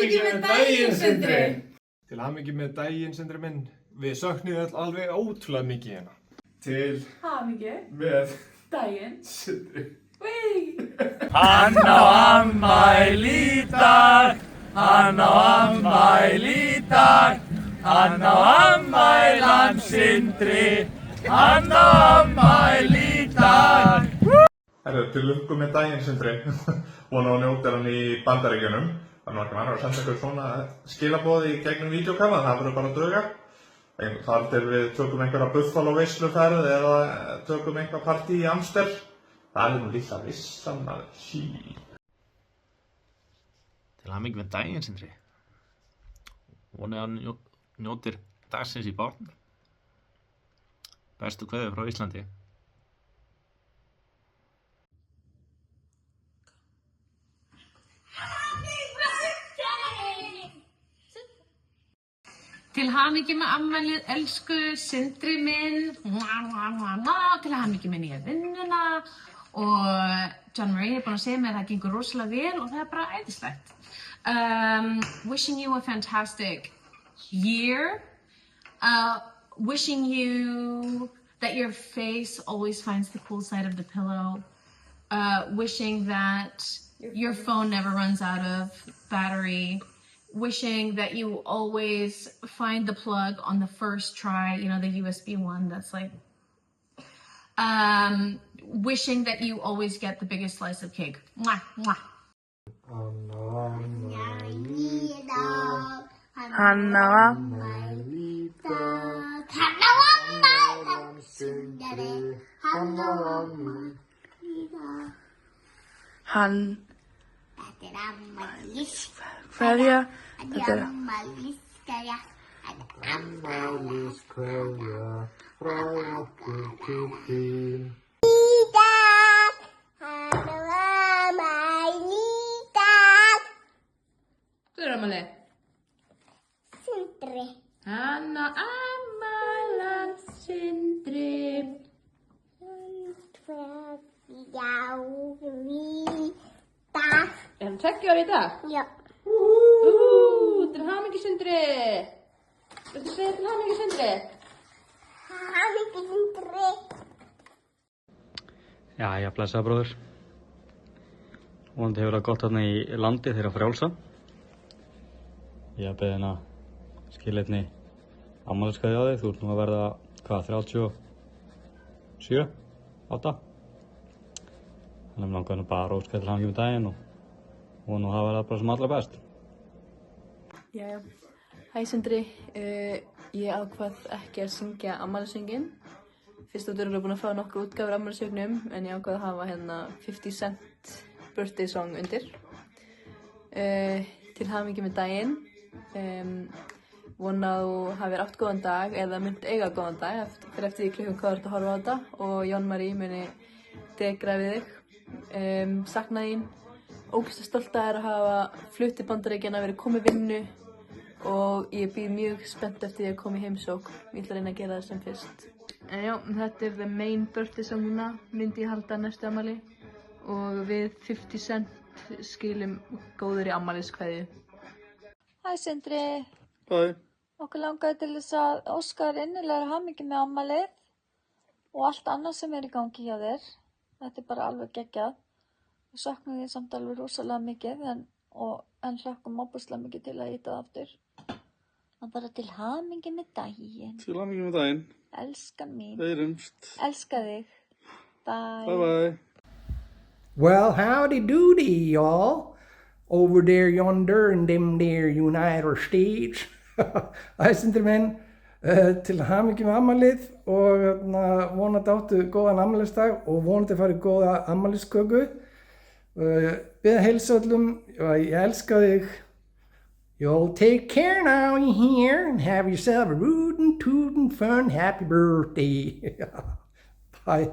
hamingju með daginn, Sindri! Til hamingju með daginn, Sindri minn. Við söknum öll alveg ótrúlega mikið hérna. Til hamingju með daginn, Sindri. Hann á afmæli í dag, hann á afmæli í dag, hann á afmæli hann Sindri, hann á afmæli í dag. Herru, til löngu með daginn, Sindri. Vona og njóta hann í Bandaríkjunum. Það er margir að senda ykkur svona skilaboð í gegnum vídeokalla, það verður bara draugar. Þar til við tökum einhverja Buffalo veisluferð eða tökum einhverja partí í Amstel. Það er nú lilla vissan að sí. Til hamingju með daginn, Sindri. Vonið að njótir dagsins í bátnum. Bestu kveðjur frá Íslandi. Til hamingju með afmælið, elsku Sindri minn. Til hamingju með nýja vinnuna. Og John Marie er búin að segja mér að það gengur rosalega vel og það er bara æðislegt. Wishing you a fantastic year. Wishing you that your face always finds the cool side of the pillow. Wishing that your phone never runs out of battery. Wishing that you always find the plug on the first try, you know, the USB one that's like, wishing that you always get the biggest slice of cake. Mwah, mwah. Hverja? Þetta er afmæliskveðja frá okkur til þín. Í dag, hann á afmæli í dag. Hver er afmælið? Sindri. Hann á afmælan Sindri. Kveðja í dag. Er hann 20 ára í dag? Já. Til hamingju Sindri! Viltu segja til hamingju Sindri? Hamingju Sindri. Jæja, blessaður bróðir. Vonandi hefur það gott þarna í landi þeirra frjálsa. Ég beði hérna skilirni afmæliskveðju á þig. Þú ert nú að verða, hvað, 37? 8? Þannig að langar nú bara óska til hamingju með daginn og vona að það verða bara sem allra best. Jæja, hæ Sindri, ég ákvað ekki að syngja afmælissönginn. Fyrst út eru búin að fá nokkur útgáfur afmælissöngnum en ég ákvað að hafa hérna 50 Cent birthday song undir. Til hamingju með daginn, vona að þú hafir átt góðan dag eða mynd eiga góðan dag fyrir eftir því klukkan hvað þú ert að horfa á þetta og John Marie muni degra við þig. Sakna þín. Ógeðslega stolt að hafa flutt til Bandaríkjanna, verið komið vinnu og ég býð mjög spennt eftir því að koma í heimsókn. Ég ætla að reyna að gera það sem fyrst. En já, þetta er the main birthday song núna, myndi ég halda næstu afmæli og við 50 Cent skilum góður í afmæliskveðju. Hæ Sindri. Hæ. Okkur langaði til þess að óska þér innilega hamingju með afmælið og allt annað sem er í gangi hjá þér. Þetta er bara alveg geggjað. Við saknum því samt alveg rosalega mikið en hlökkum óbúslega mikið til að hitta það aftur. Og bara til hamingju með daginn. Til hamingju með daginn. Elskan mín. Heyrumst. Elska þig. Bye. Bye bye. Well, howdy doody, y'all. Over there yonder in them there United States. Æ, Sindri minn, til hamingju með afmælið og vonandi áttu góðan afmælisdag og vonandi farið góða afmælisköku. Bið að heilsa öllum, ég elska þig. You'll take care now in here and have yourself a rootin' tootin' fun happy birthday. Bye.